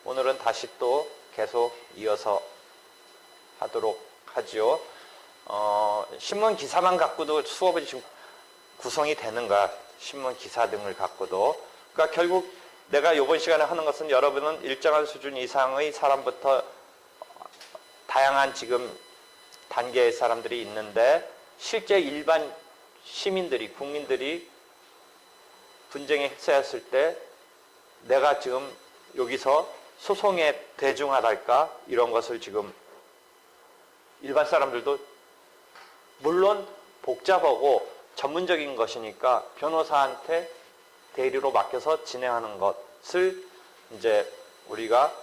오늘은 다시 또 계속 이어서 하도록 하지요. 신문 기사만 갖고도 수업이 지금 구성이 되는가, 신문 기사 등을 갖고도. 그러니까 결국 내가 이번 시간에 하는 것은 여러분은 일정한 수준 이상의 사람부터 다양한 지금 단계의 사람들이 있는데, 실제 일반 시민들이, 국민들이 분쟁에 휩싸였을 때 내가 지금 여기서 소송의 대중화랄까, 이런 것을 지금 일반 사람들도 물론 복잡하고 전문적인 것이니까 변호사한테 대리로 맡겨서 진행하는 것을 이제 우리가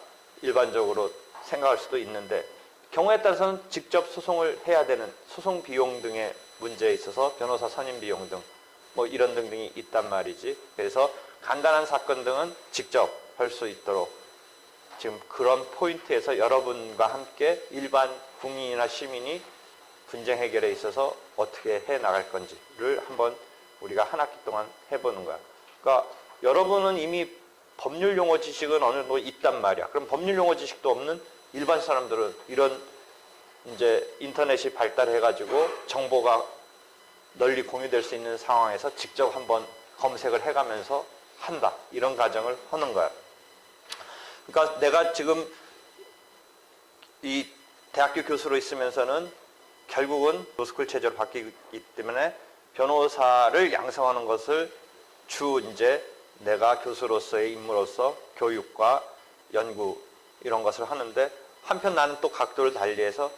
일반적으로 생각할 수도 있는데, 경우에 따라서는 직접 소송을 해야 되는 소송 비용 등의 문제에 있어서 변호사 선임 비용 등 뭐 이런 등등이 있단 말이지. 그래서 간단한 사건 등은 직접 할 수 있도록 지금 그런 포인트에서 여러분과 함께 일반 국민이나 시민이 분쟁 해결에 있어서 어떻게 해 나갈 건지를 한번 우리가 한 학기 동안 해보는 거야. 그러니까 여러분은 이미 법률 용어 지식은 어느 정도 있단 말이야. 그럼 법률 용어 지식도 없는 일반 사람들은 이런 이제 인터넷이 발달해가지고 정보가 널리 공유될 수 있는 상황에서 직접 한번 검색을 해가면서 한다. 이런 과정을 하는 거야. 그러니까 내가 지금 이 대학교 교수로 있으면서는 결국은 로스쿨 체제로 바뀌기 때문에 변호사를 양성하는 것을 이제 내가 교수로서의 임무로서 교육과 연구 이런 것을 하는데, 한편 나는 또 각도를 달리해서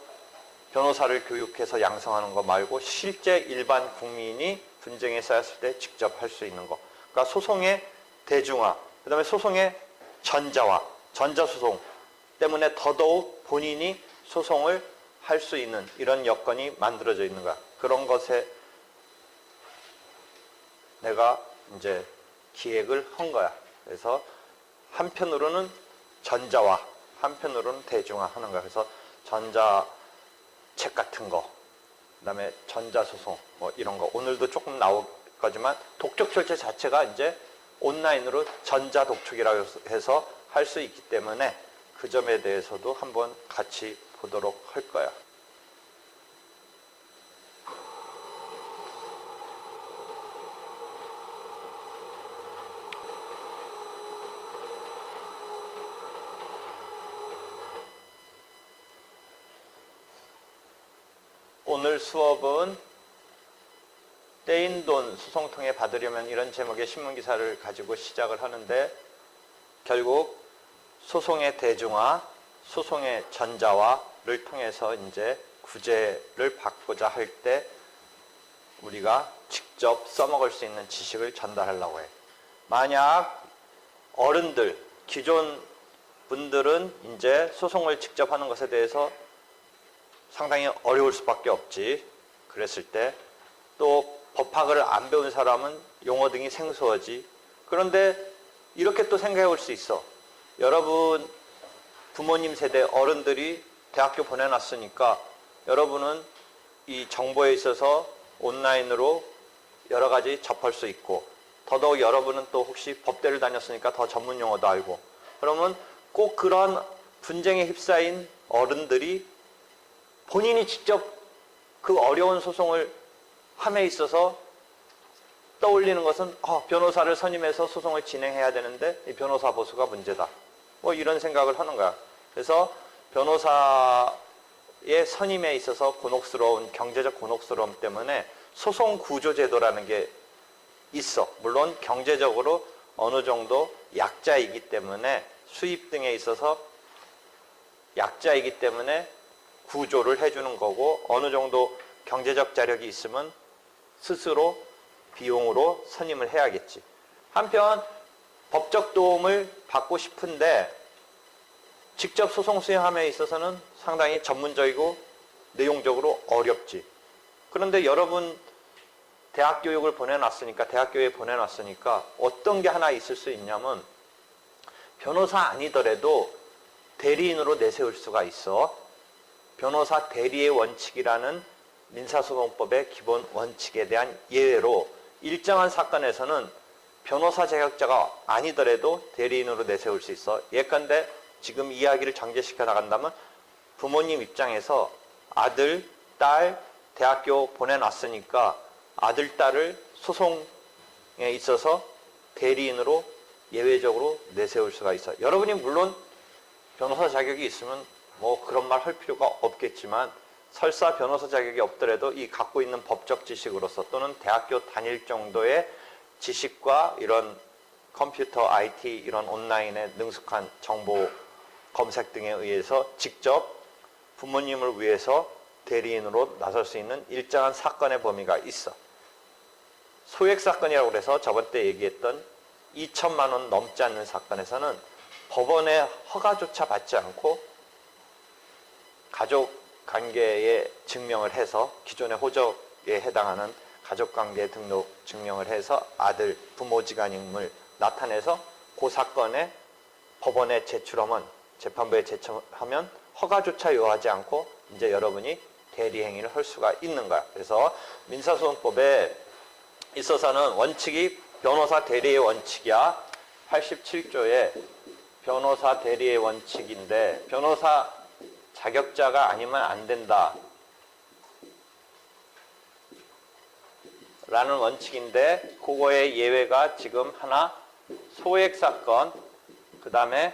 변호사를 교육해서 양성하는 거 말고 실제 일반 국민이 분쟁에 쌓였을 때 직접 할 수 있는 거. 그러니까 소송의 대중화, 그 다음에 소송의 전자화, 전자소송 때문에 더더욱 본인이 소송을 할 수 있는 이런 여건이 만들어져 있는 거야. 그런 것에 내가 이제 기획을 한 거야. 그래서 한편으로는 전자화, 한편으로는 대중화 하는 거야. 그래서 전자책 같은 거, 그 다음에 전자소송, 뭐 이런 거. 오늘도 조금 나올 거지만 독촉 절차 자체가 이제 온라인으로 전자독촉이라고 해서 할 수 있기 때문에 그 점에 대해서도 한번 같이 보도록 할 거야. 오늘 수업은 떼인 돈 소송통에 받으려면 이런 제목의 신문기사를 가지고 시작을 하는데, 결국 소송의 대중화, 소송의 전자화를 통해서 이제 구제를 받고자 할 때 우리가 직접 써먹을 수 있는 지식을 전달하려고 해. 만약 어른들, 기존 분들은 이제 소송을 직접 하는 것에 대해서 상당히 어려울 수밖에 없지. 그랬을 때 또 법학을 안 배운 사람은 용어 등이 생소하지. 그런데 이렇게 또 생각해 볼 수 있어. 여러분 부모님 세대 어른들이 대학교 보내놨으니까 여러분은 이 정보에 있어서 온라인으로 여러 가지 접할 수 있고, 더더욱 여러분은 또 혹시 법대를 다녔으니까 더 전문 용어도 알고, 그러면 꼭 그런 분쟁에 휩싸인 어른들이 본인이 직접 그 어려운 소송을 함에 있어서 떠올리는 것은 변호사를 선임해서 소송을 진행해야 되는데 이 변호사 보수가 문제다. 뭐 이런 생각을 하는 거야. 그래서 변호사의 선임에 있어서 곤혹스러운 경제적 곤혹스러움 때문에 소송 구조 제도라는 게 있어. 물론 경제적으로 어느 정도 약자이기 때문에 수입 등에 있어서 약자이기 때문에 구조를 해주는 거고, 어느 정도 경제적 자력이 있으면 스스로 비용으로 선임을 해야겠지. 한편 법적 도움을 받고 싶은데 직접 소송 수행함에 있어서는 상당히 전문적이고 내용적으로 어렵지. 그런데 여러분 대학 교육을 대학교에 보내놨으니까 어떤 게 하나 있을 수 있냐면, 변호사 아니더라도 대리인으로 내세울 수가 있어. 변호사 대리의 원칙이라는 민사소송법의 기본 원칙에 대한 예외로 일정한 사건에서는 변호사 자격자가 아니더라도 대리인으로 내세울 수 있어. 예컨대 지금 이야기를 전개시켜 나간다면 부모님 입장에서 아들, 딸 대학교 보내놨으니까 아들, 딸을 소송에 있어서 대리인으로 예외적으로 내세울 수가 있어. 여러분이 물론 변호사 자격이 있으면 뭐 그런 말 할 필요가 없겠지만 설사 변호사 자격이 없더라도 이 갖고 있는 법적 지식으로서 또는 대학교 다닐 정도의 지식과 이런 컴퓨터, IT 이런 온라인에 능숙한 정보 검색 등에 의해서 직접 부모님을 위해서 대리인으로 나설 수 있는 일정한 사건의 범위가 있어. 소액 사건이라고 해서 저번 때 얘기했던 2천만 원 넘지 않는 사건에서는 법원의 허가조차 받지 않고 가족 관계에 증명을 해서 기존의 호적에 해당하는 가족관계 등록 증명을 해서 아들 부모지간임을 나타내서 그 사건에 법원에 제출하면 재판부에 제출하면 허가조차 요하지 않고 이제 여러분이 대리행위를 할 수가 있는 거야. 그래서 민사소송법에 있어서는 원칙이 변호사 대리의 원칙이야. 87조에 변호사 대리의 원칙인데 변호사 자격자가 아니면 안 된다 라는 원칙인데 그거의 예외가 지금 하나 소액 사건, 그 다음에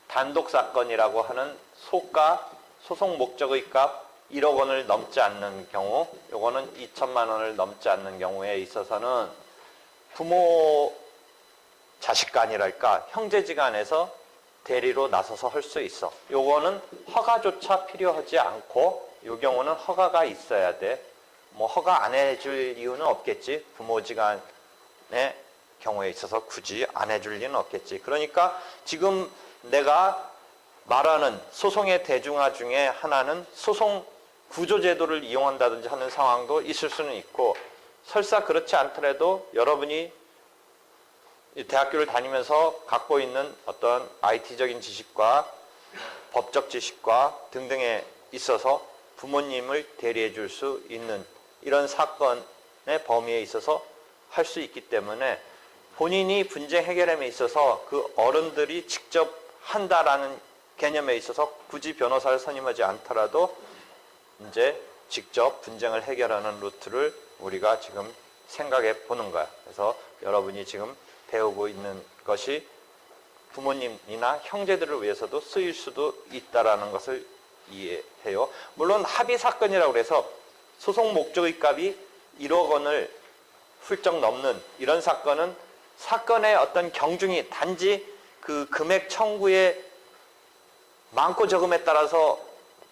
단독 사건이라고 하는 소가 소송 목적의 값 1억 원을 넘지 않는 경우, 요거는 2천만 원을 넘지 않는 경우에 있어서는 부모 자식간이랄까 형제지간에서 대리로 나서서 할 수 있어. 요거는 허가조차 필요하지 않고 요 경우는 허가가 있어야 돼. 뭐 허가 안 해줄 이유는 없겠지. 부모지간의 경우에 있어서 굳이 안 해줄 리는 없겠지. 그러니까 지금 내가 말하는 소송의 대중화 중에 하나는 소송 구조제도를 이용한다든지 하는 상황도 있을 수는 있고 설사 그렇지 않더라도 여러분이 대학교를 다니면서 갖고 있는 어떤 IT적인 지식과 법적 지식과 등등에 있어서 부모님을 대리해 줄 수 있는 이런 사건의 범위에 있어서 할 수 있기 때문에 본인이 분쟁 해결함에 있어서 그 어른들이 직접 한다라는 개념에 있어서 굳이 변호사를 선임하지 않더라도 이제 직접 분쟁을 해결하는 루트를 우리가 지금 생각해 보는 거야. 그래서 여러분이 지금 배우고 있는 것이 부모님이나 형제들을 위해서도 쓰일 수도 있다라는 것을 이해해요. 물론 합의 사건이라고 해서 소송 목적의 값이 1억 원을 훌쩍 넘는 이런 사건은 사건의 어떤 경중이 단지 그 금액 청구의 많고 적음에 따라서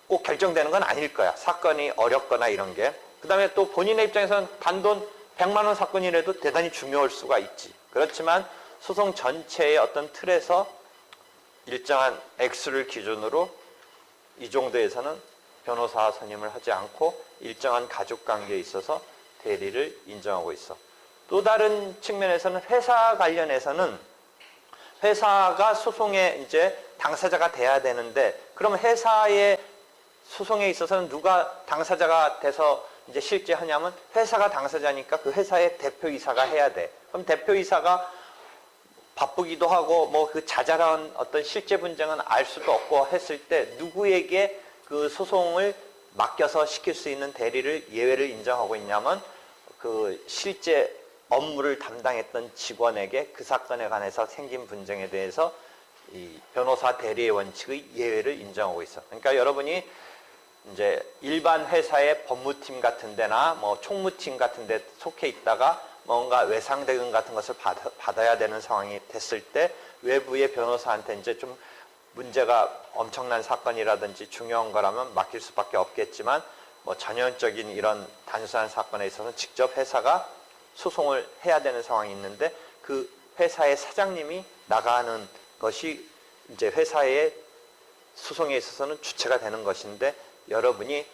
꼭 결정되는 건 아닐 거야. 사건이 어렵거나 이런 게. 그 다음에 또 본인의 입장에서는 단돈 100만 원 사건이라도 대단히 중요할 수가 있지. 그렇지만 소송 전체의 어떤 틀에서 일정한 액수를 기준으로 이 정도에서는 변호사 선임을 하지 않고 일정한 가족관계에 있어서 대리를 인정하고 있어. 또 다른 측면에서는 회사 관련해서는 회사가 소송에 이제 당사자가 돼야 되는데 그럼 회사의 소송에 있어서는 누가 당사자가 돼서 이제 실제 하냐면 회사가 당사자니까 그 회사의 대표이사가 해야 돼. 그럼 대표이사가 바쁘기도 하고 뭐 그 자잘한 어떤 실제 분쟁은 알 수도 없고 했을 때 누구에게 그 소송을 맡겨서 시킬 수 있는 대리를 예외를 인정하고 있냐면 그 실제 업무를 담당했던 직원에게 그 사건에 관해서 생긴 분쟁에 대해서 이 변호사 대리의 원칙의 예외를 인정하고 있어. 그러니까 여러분이 이제 일반 회사의 법무팀 같은 데나 뭐 총무팀 같은 데 속해 있다가 뭔가 외상대금 같은 것을 받아야 되는 상황이 됐을 때 외부의 변호사한테 이제 좀 문제가 엄청난 사건이라든지 중요한 거라면 맡길 수밖에 없겠지만 뭐 전형적인 이런 단순한 사건에 있어서는 직접 회사가 소송을 해야 되는 상황이 있는데 그 회사의 사장님이 나가는 것이 이제 회사의 소송에 있어서는 주체가 되는 것인데 여러분이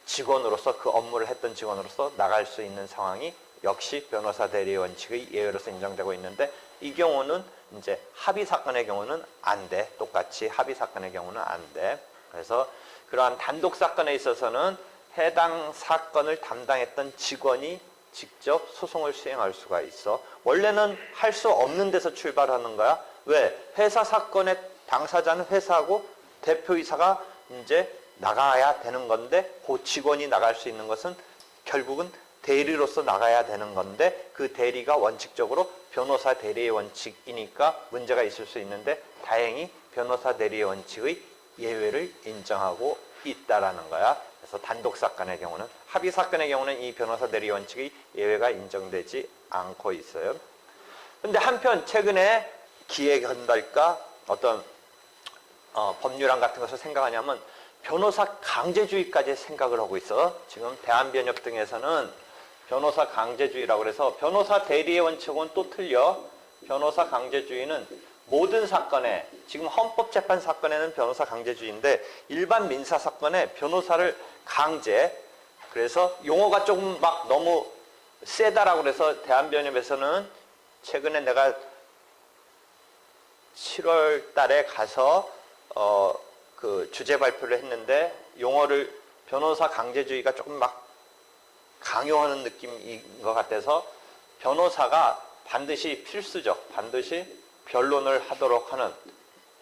직원으로서 그 업무를 했던 직원으로서 나갈 수 있는 상황이 역시 변호사 대리 원칙의 예외로서 인정되고 있는데 이 경우는 이제 합의 사건의 경우는 안 돼. 똑같이 합의 사건의 경우는 안 돼. 그래서 그러한 단독 사건에 있어서는 해당 사건을 담당했던 직원이 직접 소송을 수행할 수가 있어. 원래는 할 수 없는 데서 출발하는 거야. 왜? 회사 사건의 당사자는 회사고 대표이사가 이제 나가야 되는 건데 그 직원이 나갈 수 있는 것은 결국은 대리로서 나가야 되는 건데 그 대리가 원칙적으로 변호사 대리의 원칙이니까 문제가 있을 수 있는데 다행히 변호사 대리의 원칙의 예외를 인정하고 있다라는 거야. 그래서 단독 사건의 경우는, 합의 사건의 경우는 이 변호사 대리 원칙의 예외가 인정되지 않고 있어요. 근데 한편 최근에 기획한달까 어떤 법률안 같은 것을 생각하냐면 변호사 강제주의까지 생각을 하고 있어. 지금 대한변협 등에서는 변호사 강제주의라고 그래서 변호사 대리의 원칙은 또 틀려. 변호사 강제주의는 모든 사건에, 지금 헌법재판 사건에는 변호사 강제주의인데 일반 민사 사건에 변호사를 강제, 그래서 용어가 조금 막 너무 세다라고 그래서 대한변협에서는 최근에 내가 7월 달에 가서 그 주제 발표를 했는데 용어를 변호사 강제주의가 조금 막 강요하는 느낌인 것 같아서 변호사가 반드시 필수적, 반드시 변론을 하도록 하는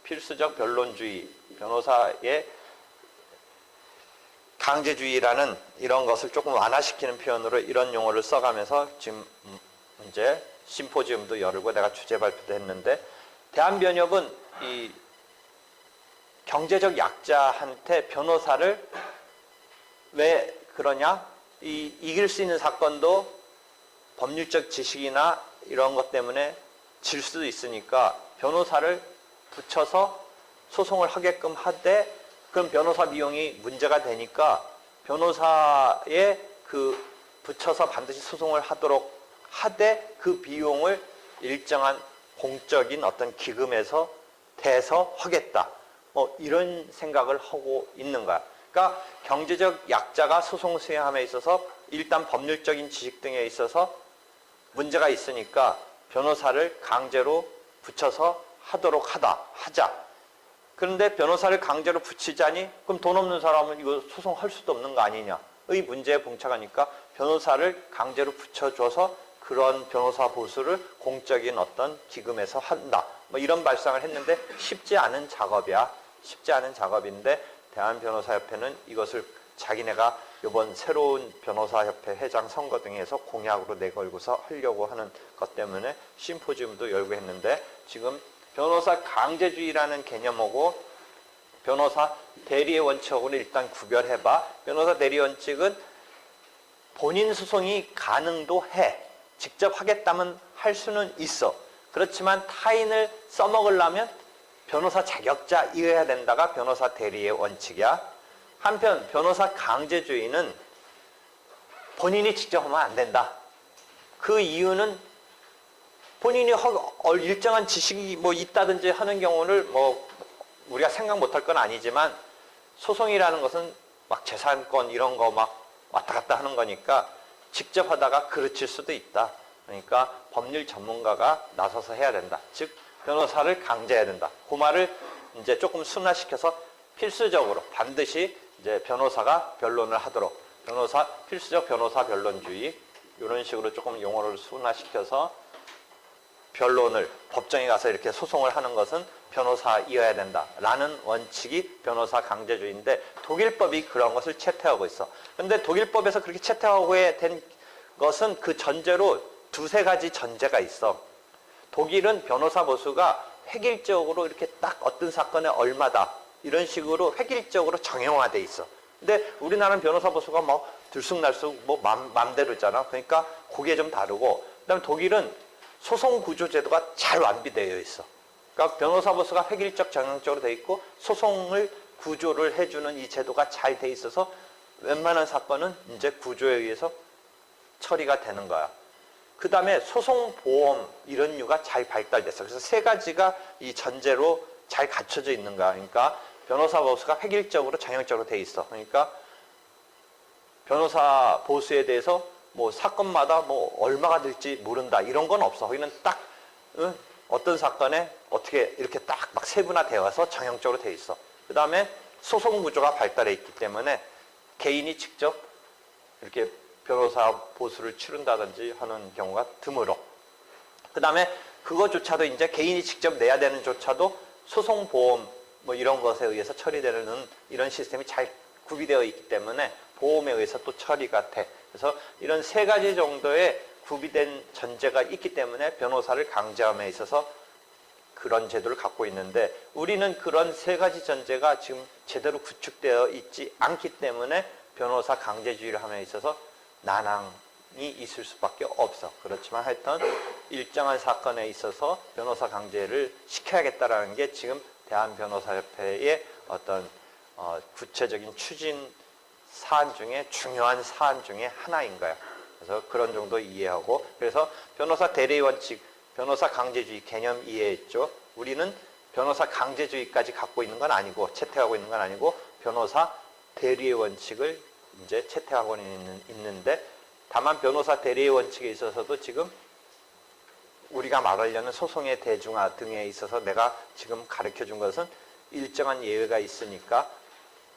필수적 변론주의, 변호사의 강제주의라는 이런 것을 조금 완화시키는 표현으로 이런 용어를 써가면서 지금 이제 심포지움도 열고 내가 주제 발표도 했는데 대한변협은 이 경제적 약자한테 변호사를 왜 그러냐? 이길 수 있는 사건도 법률적 지식이나 이런 것 때문에 질 수도 있으니까 변호사를 붙여서 소송을 하게끔 하되 그럼 변호사 비용이 문제가 되니까 변호사에 그 붙여서 반드시 소송을 하도록 하되 그 비용을 일정한 공적인 어떤 기금에서 대서 하겠다. 뭐 이런 생각을 하고 있는 거야. 그러니까 경제적 약자가 소송 수행함에 있어서 일단 법률적인 지식 등에 있어서 문제가 있으니까 변호사를 강제로 붙여서 하도록 하자. 그런데 변호사를 강제로 붙이자니 그럼 돈 없는 사람은 이거 소송할 수도 없는 거 아니냐. 의 문제에 봉착하니까 변호사를 강제로 붙여줘서 그런 변호사 보수를 공적인 어떤 기금에서 한다. 뭐 이런 발상을 했는데 쉽지 않은 작업이야. 쉽지 않은 작업인데 대한변호사협회는 이것을 자기네가 이번 새로운 변호사협회 회장 선거 등에서 공약으로 내걸고서 하려고 하는 것 때문에 심포지움도 열고 했는데 지금 변호사 강제주의라는 개념하고 변호사 대리의 원칙으로 일단 구별해봐. 변호사 대리 원칙은 본인 소송이 가능도 해. 직접 하겠다면 할 수는 있어. 그렇지만 타인을 써먹으려면 변호사 자격자이어야 된다가 변호사 대리의 원칙이야. 한편 변호사 강제주의는 본인이 직접 하면 안 된다. 그 이유는 본인이 일정한 지식이 뭐 있다든지 하는 경우를 뭐 우리가 생각 못할 건 아니지만 소송이라는 것은 막 재산권 이런 거 막 왔다 갔다 하는 거니까 직접 하다가 그르칠 수도 있다. 그러니까 법률 전문가가 나서서 해야 된다. 즉 변호사를 강제해야 된다. 그 말을 이제 조금 순화시켜서 필수적으로 반드시 이제 변호사가 변론을 하도록 필수적 변호사 변론주의 이런 식으로 조금 용어를 순화시켜서 변론을 법정에 가서 이렇게 소송을 하는 것은 변호사이어야 된다라는 원칙이 변호사 강제주의인데 독일법이 그런 것을 채택하고 있어. 그런데 독일법에서 그렇게 채택하고 된 것은 그 전제로 두세 가지 전제가 있어. 독일은 변호사 보수가 획일적으로 이렇게 딱 어떤 사건에 얼마다 이런 식으로 획일적으로 정형화돼 있어. 근데 우리나라는 변호사 보수가 뭐 들쑥날쑥 뭐 맘대로잖아. 그러니까 그게 좀 다르고 그다음에 독일은 소송 구조 제도가 잘 완비되어 있어. 그러니까 변호사 보수가 획일적 정형적으로 돼 있고 소송을 구조를 해주는 이 제도가 잘 돼 있어서 웬만한 사건은 이제 구조에 의해서 처리가 되는 거야. 그 다음에 소송보험 이런 류가 잘 발달됐어. 그래서 세 가지가 이 전제로 잘 갖춰져 있는 거야. 그러니까 변호사 보수가 획일적으로 정형적으로 돼 있어. 그러니까 변호사 보수에 대해서 뭐 사건마다 뭐 얼마가 될지 모른다 이런 건 없어. 거기는 딱 어떤 사건에 어떻게 이렇게 딱 막 세분화되어서 정형적으로 돼 있어. 그 다음에 소송 구조가 발달해 있기 때문에 개인이 직접 이렇게 변호사 보수를 치른다든지 하는 경우가 드물어. 그 다음에 그거조차도 이제 개인이 직접 내야 되는 조차도 소송보험 뭐 이런 것에 의해서 처리되는 이런 시스템이 잘 구비되어 있기 때문에 보험에 의해서 또 처리가 돼. 그래서 이런 세 가지 정도의 구비된 전제가 있기 때문에 변호사를 강제함에 있어서 그런 제도를 갖고 있는데 우리는 그런 세 가지 전제가 지금 제대로 구축되어 있지 않기 때문에 변호사 강제주의를 함에 있어서 난항이 있을 수밖에 없어. 그렇지만 하여튼 일정한 사건에 있어서 변호사 강제를 시켜야겠다라는 게 지금 대한변호사협회의 어떤 구체적인 추진 사안 중에 중요한 사안 중에 하나인 거야. 그래서 그런 정도 이해하고, 그래서 변호사 대리 원칙, 변호사 강제주의 개념 이해했죠. 우리는 변호사 강제주의까지 갖고 있는 건 아니고 채택하고 있는 건 아니고 변호사 대리의 원칙을 이제 채택하고 있는데, 다만 변호사 대리의 원칙에 있어서도 지금 우리가 말하려는 소송의 대중화 등에 있어서 내가 지금 가르쳐 준 것은 일정한 예외가 있으니까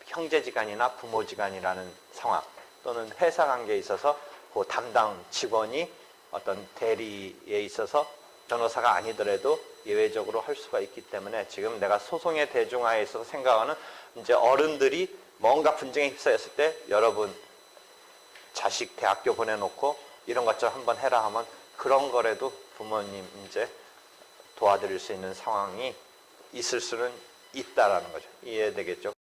형제지간이나 부모지간이라는 상황 또는 회사 관계에 있어서 그 담당 직원이 어떤 대리에 있어서 변호사가 아니더라도 예외적으로 할 수가 있기 때문에 지금 내가 소송의 대중화에 있어서 생각하는 이제 어른들이 뭔가 분쟁에 휩싸였을 때 여러분 자식 대학교 보내놓고 이런 것 좀 한번 해라 하면 그런 거라도 부모님 이제 도와드릴 수 있는 상황이 있을 수는 있다라는 거죠. 이해되겠죠?